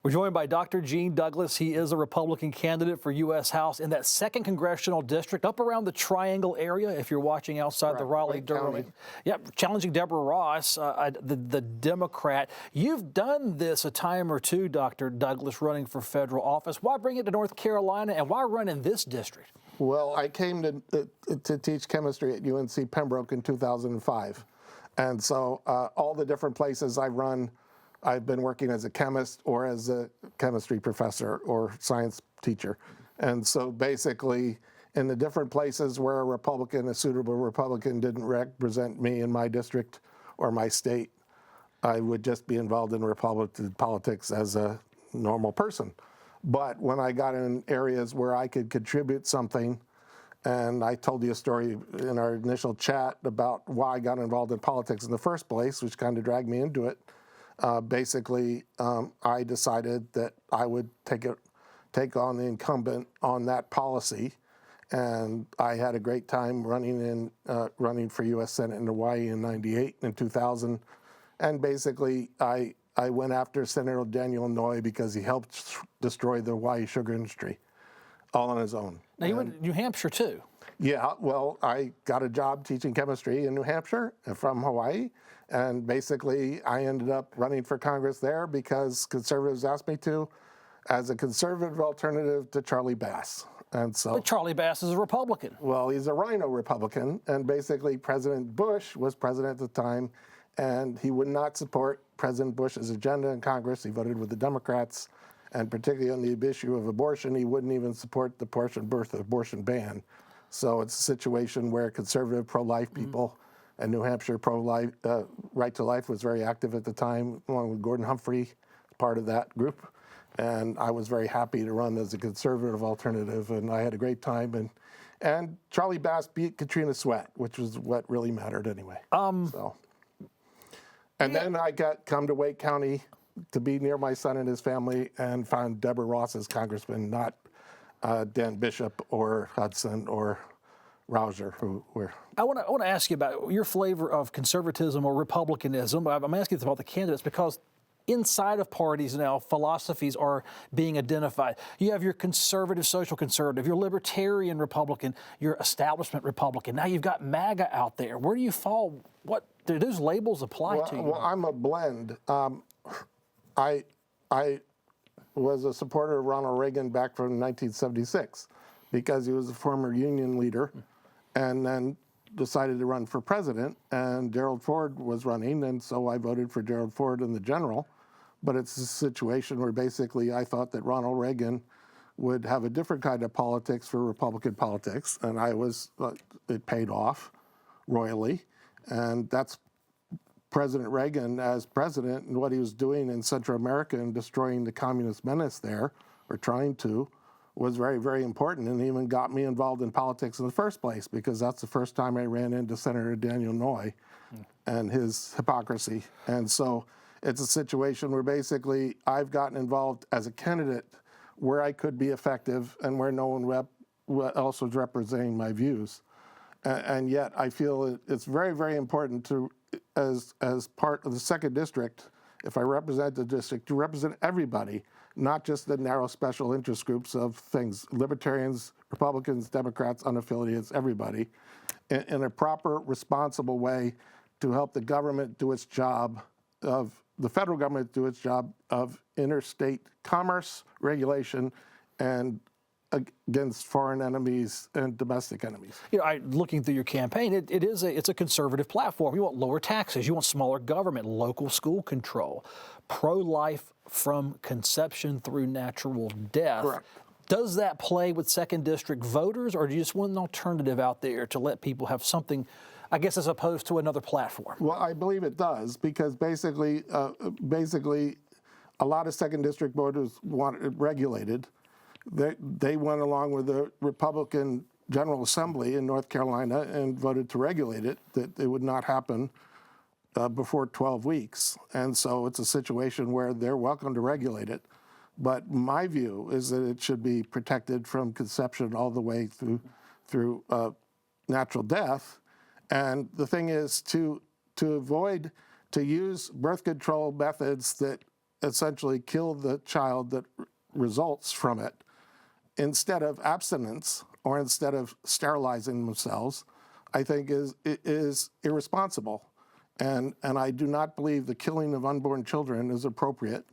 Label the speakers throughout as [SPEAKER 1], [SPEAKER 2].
[SPEAKER 1] We're joined by Dr. Eugene Douglass. He is a Republican candidate for U.S. House in that 2nd Congressional District, up around the Triangle area, if you're watching outside the Raleigh-Durham. Yep, challenging Deborah Ross, the Democrat. You've done this a time or two, Dr. Douglass, running for federal office. Why bring it to North Carolina, and why run in this district?
[SPEAKER 2] Well, I came to teach chemistry at UNC Pembroke in 2005. And so all the different places I've run, I've been working as a chemist or as a chemistry professor or science teacher. And so basically, in the different places where a suitable Republican didn't represent me in my district or my state, I would just be involved in Republican politics as a normal person. But when I got in areas where I could contribute something, and I told you a story in our initial chat about why I got involved in politics in the first place, which kind of dragged me into it. Basically, I decided that I would take on the incumbent on that policy, and I had a great time running for U.S. Senate in Hawaii in '98 and 2000, and basically I went after Senator Daniel Inouye because he helped destroy the Hawaii sugar industry, all on his own.
[SPEAKER 1] Now you went to New Hampshire too.
[SPEAKER 2] Yeah, well, I got a job teaching chemistry in New Hampshire from Hawaii. And basically, I ended up running for Congress there because conservatives asked me to, as a conservative alternative to Charlie Bass. And so,
[SPEAKER 1] but Charlie Bass is a Republican.
[SPEAKER 2] Well, he's a rhino Republican. And basically, President Bush was president at the time, and he would not support President Bush's agenda in Congress. He voted with the Democrats. And particularly on the issue of abortion, he wouldn't even support the abortion ban. So it's a situation where conservative pro-life people and New Hampshire pro-life, Right to Life was very active at the time, along with Gordon Humphrey, part of that group. And I was very happy to run as a conservative alternative, and I had a great time. And Charlie Bass beat Katrina Sweat, which was what really mattered anyway. Then I come to Wake County to be near my son and his family, and found Deborah Ross as congressman, not Dan Bishop or Hudson or Rouser, who were.
[SPEAKER 1] I want to ask you about your flavor of conservatism or republicanism. I'm asking about the candidates because inside of parties now, philosophies are being identified. You have your conservative, social conservative, your libertarian Republican, your establishment Republican. Now you've got MAGA out there. Where do you fall? What do those labels apply to you?
[SPEAKER 2] Well, I'm a blend. I was a supporter of Ronald Reagan back from 1976 because he was a former union leader, and then decided to run for president, and Gerald Ford was running, and so I voted for Gerald Ford in the general. But it's a situation where basically I thought that Ronald Reagan would have a different kind of politics for Republican politics, and it paid off royally. And that's President Reagan as president, and what he was doing in Central America and destroying the communist menace there, or trying to, was very, very important, and even got me involved in politics in the first place, because that's the first time I ran into Senator Daniel Inouye and his hypocrisy. And so it's a situation where basically I've gotten involved as a candidate where I could be effective and where no one else was representing my views. And yet I feel it's very, very important to, as part of the 2nd District, if I represent the district, to represent everybody, not just the narrow special interest groups of things, libertarians, Republicans, Democrats, unaffiliates, everybody, in a proper, responsible way to help the government do its job the federal government do its job of interstate commerce, regulation, and against foreign enemies and domestic enemies.
[SPEAKER 1] You know, looking through your campaign, it's a conservative platform. You want lower taxes, you want smaller government, local school control, pro-life from conception through natural death.
[SPEAKER 2] Correct.
[SPEAKER 1] Does that play with 2nd District voters, or do you just want an alternative out there to let people have something, I guess, as opposed to another platform?
[SPEAKER 2] Well, I believe it does, because basically, a lot of 2nd District voters want it regulated. They went along with the Republican General Assembly in North Carolina and voted to regulate it, that it would not happen before 12 weeks. And so it's a situation where they're welcome to regulate it. But my view is that it should be protected from conception all the way through natural death. And the thing is to use birth control methods that essentially kill the child that results from it instead of abstinence or instead of sterilizing themselves, I think is irresponsible. And I do not believe the killing of unborn children is appropriate,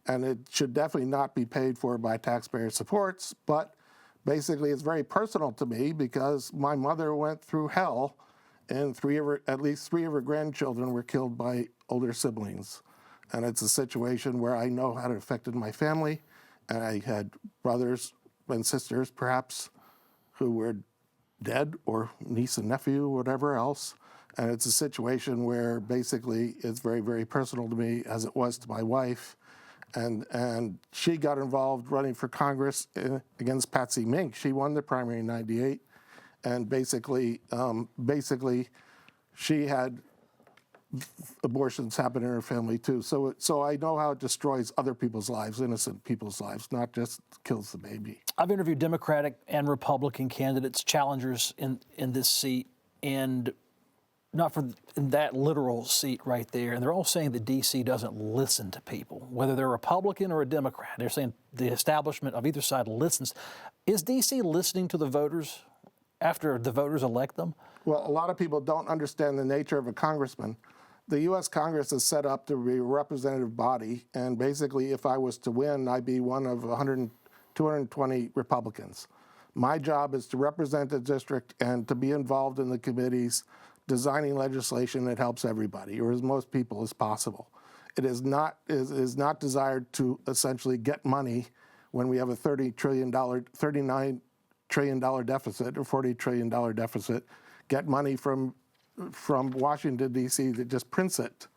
[SPEAKER 2] and it should definitely not be paid for by taxpayer supports. But basically, it's very personal to me because my mother went through hell, and at least three of her grandchildren were killed by older siblings. And it's a situation where I know how it affected my family, and I had brothers and sisters, perhaps, who were dead, or niece and nephew, or whatever else. And it's a situation where basically it's very, very personal to me, as it was to my wife. And she got involved running for Congress against Patsy Mink. She won the primary in '98, and basically she had abortions happen in her family too. So I know how it destroys other people's lives, innocent people's lives, not just kills the baby.
[SPEAKER 1] I've interviewed Democratic and Republican candidates, challengers in this seat, and not for that literal seat right there. And they're all saying that D.C. doesn't listen to people, whether they're Republican or a Democrat. They're saying the establishment of either side listens. Is D.C. listening to the voters after the voters elect them?
[SPEAKER 2] Well, a lot of people don't understand the nature of a congressman. The U.S. Congress is set up to be a representative body, and basically if I was to win, I'd be one of 220 Republicans. My job is to represent the district and to be involved in the committees designing legislation that helps everybody, or as most people as possible. It is not desired to essentially get money when we have a $39 trillion deficit or $40 trillion deficit, get money from Washington, D.C. that just prints it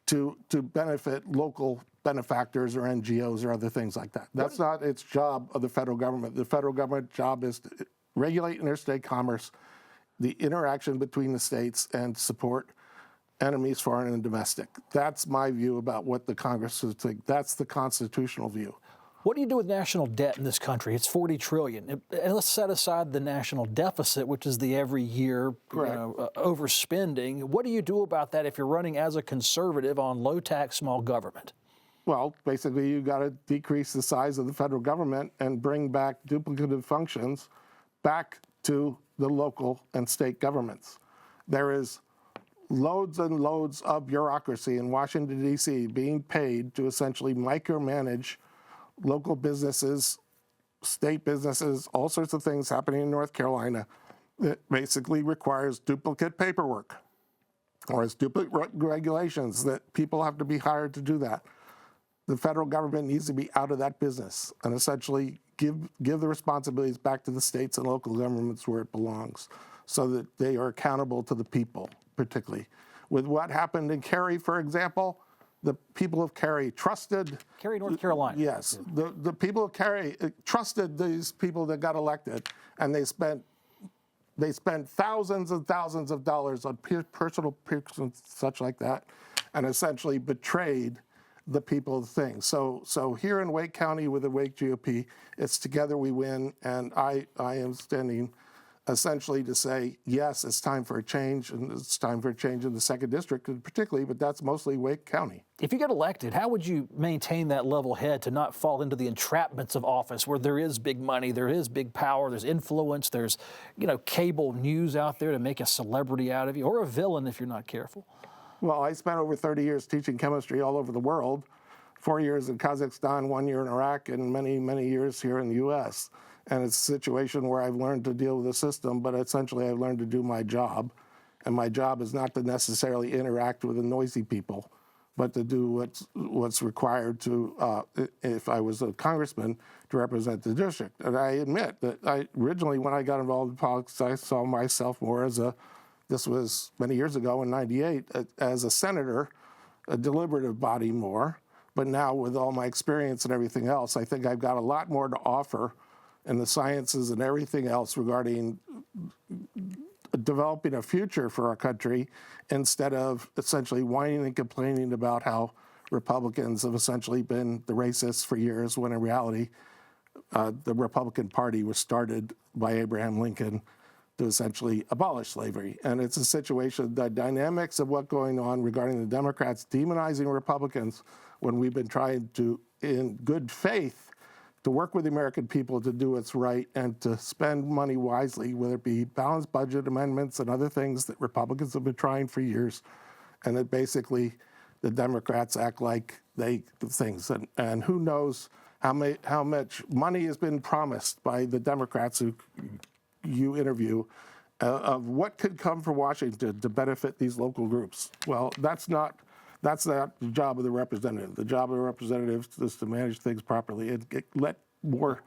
[SPEAKER 2] to benefit local benefactors or NGOs or other things like that. That's not its job of the federal government. The federal government job is to regulate interstate commerce, the interaction between the states, and support enemies, foreign and domestic. That's my view about what the Congress is think. That's the constitutional view.
[SPEAKER 1] What do you do with national debt in this country? It's $40 trillion. And let's set aside the national deficit, which is the every year overspending. What do you do about that if you're running as a conservative on low tax, small government?
[SPEAKER 2] Well, basically, you got to decrease the size of the federal government and bring back duplicative functions back to the local and state governments. There is loads and loads of bureaucracy in Washington, D.C. being paid to essentially micromanage local businesses, state businesses, all sorts of things happening in North Carolina that basically requires duplicate paperwork or has duplicate regulations that people have to be hired to do that. The federal government needs to be out of that business and essentially give the responsibilities back to the states and local governments where it belongs so that they are accountable to the people, particularly. With what happened in Cary, for example, the people of Cary trusted...
[SPEAKER 1] Cary, North Carolina.
[SPEAKER 2] Yes. The people of Cary trusted these people that got elected, and they spent thousands and thousands of dollars on personal perks and such like that, and essentially betrayed the people of the thing. So here in Wake County with the Wake GOP, it's Together We Win, and I am standing essentially to say, yes, it's time for a change, and it's time for a change in the 2nd District particularly, but that's mostly Wake County.
[SPEAKER 1] If you get elected, how would you maintain that level head to not fall into the entrapments of office where there is big money, there is big power, there's influence, there's, cable news out there to make a celebrity out of you, or a villain if you're not careful?
[SPEAKER 2] Well, I spent over 30 years teaching chemistry all over the world, 4 years in Kazakhstan, 1 year in Iraq, and many, many years here in the U.S., and it's a situation where I've learned to deal with the system, but essentially I've learned to do my job. And my job is not to necessarily interact with the noisy people, but to do what's required to, if I was a congressman, to represent the district. And I admit that originally when I got involved in politics, I saw myself more as this was many years ago in '98, as a senator, a deliberative body more. But now with all my experience and everything else, I think I've got a lot more to offer in the sciences and everything else regarding developing a future for our country instead of essentially whining and complaining about how Republicans have essentially been the racists for years, when in reality, the Republican Party was started by Abraham Lincoln to essentially abolish slavery. And it's a situation, the dynamics of what's going on regarding the Democrats demonizing Republicans when we've been trying to, in good faith, to work with the American people to do what's right and to spend money wisely, whether it be balanced budget amendments and other things that Republicans have been trying for years, and that basically the Democrats act like things. And who knows how much money has been promised by the Democrats who you interview of what could come from Washington to benefit these local groups. Well, that's not the job of the representative. The job of the representative is to manage things properly and let more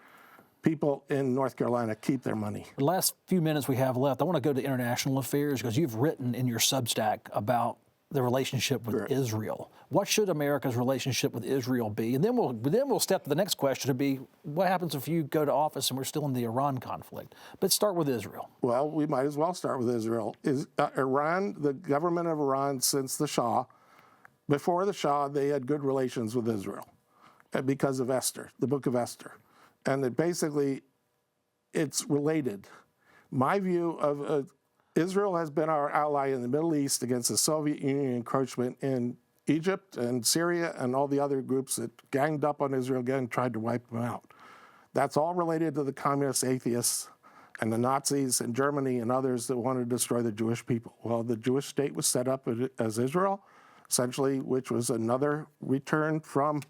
[SPEAKER 2] people in North Carolina keep their money.
[SPEAKER 1] The last few minutes we have left, I want to go to international affairs because you've written in your Substack about the relationship with Israel. What should America's relationship with Israel be? And then we'll step to the next question to be, what happens if you go to office and we're still in the Iran conflict? But start with Israel.
[SPEAKER 2] Well, we might as well start with Israel. Iran, the government of Iran since the Shah, before the Shah, they had good relations with Israel because of Esther, the book of Esther. And that basically it's related. My view of Israel has been our ally in the Middle East against the Soviet Union encroachment in Egypt and Syria and all the other groups that ganged up on Israel again and tried to wipe them out. That's all related to the communist atheists and the Nazis in Germany and others that wanted to destroy the Jewish people. Well, the Jewish state was set up as Israel, essentially, which was another return from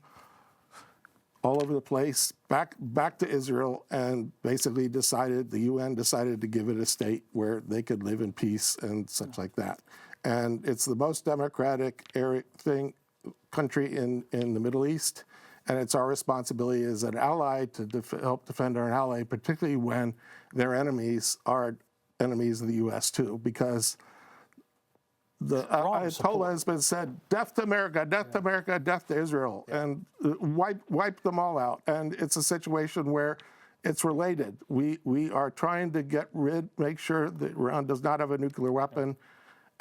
[SPEAKER 2] all over the place, back to Israel, and basically the UN decided to give it a state where they could live in peace and such like that. And it's the most democratic country in the Middle East, and it's our responsibility as an ally to help defend our ally, particularly when their enemies are enemies of the U.S. too, because the Ayatollah has been said, death to America, death to America, death to Israel, and wipe them all out. And it's a situation where it's related. We are trying to make sure that Iran does not have a nuclear weapon,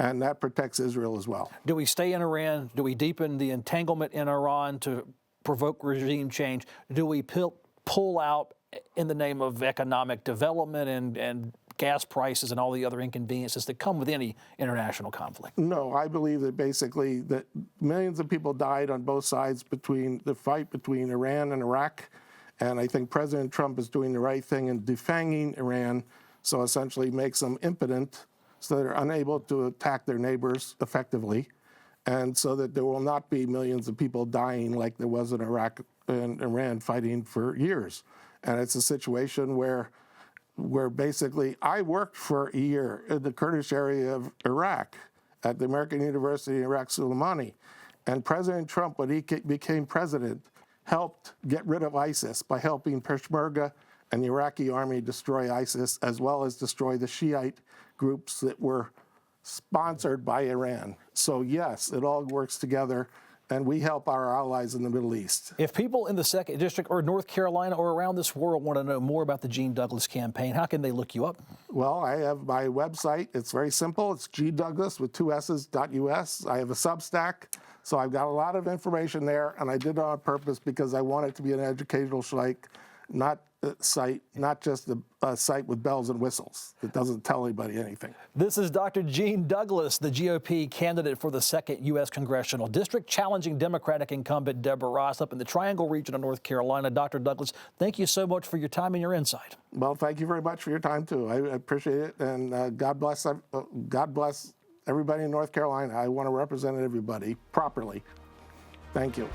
[SPEAKER 2] and that protects Israel as well.
[SPEAKER 1] Do we stay in Iran? Do we deepen the entanglement in Iran to provoke regime change? Do we pull out in the name of economic development and gas prices and all the other inconveniences that come with any international conflict?
[SPEAKER 2] No, I believe that basically that millions of people died on both sides between the fight between Iran and Iraq. And I think President Trump is doing the right thing in defanging Iran, so essentially makes them impotent so they're unable to attack their neighbors effectively, and so that there will not be millions of people dying like there was in Iraq and Iran fighting for years. And it's a situation where basically I worked for a year in the Kurdish area of Iraq at the American University in Iraq, Soleimani. And President Trump, when he became president, helped get rid of ISIS by helping Peshmerga and the Iraqi army destroy ISIS, as well as destroy the Shiite groups that were sponsored by Iran. So yes, it all works together, and we help our allies in the Middle East.
[SPEAKER 1] If people in the 2nd District or North Carolina or around this world want to know more about the Gene Douglass campaign, how can they look you up?
[SPEAKER 2] Well, I have my website. It's very simple. It's gdouglass with 2 S's.us. I have a Substack, so I've got a lot of information there, and I did it on purpose because I want it to be an educational site, not just a site with bells and whistles that doesn't tell anybody anything.
[SPEAKER 1] This is Dr. Gene Douglass, the GOP candidate for the 2nd U.S. Congressional District, challenging Democratic incumbent Deborah Ross up in the Triangle region of North Carolina. Dr. Douglass, thank you so much for your time and your insight.
[SPEAKER 2] Well, thank you very much for your time, too. I appreciate it, and God bless everybody in North Carolina. I want to represent everybody properly. Thank you.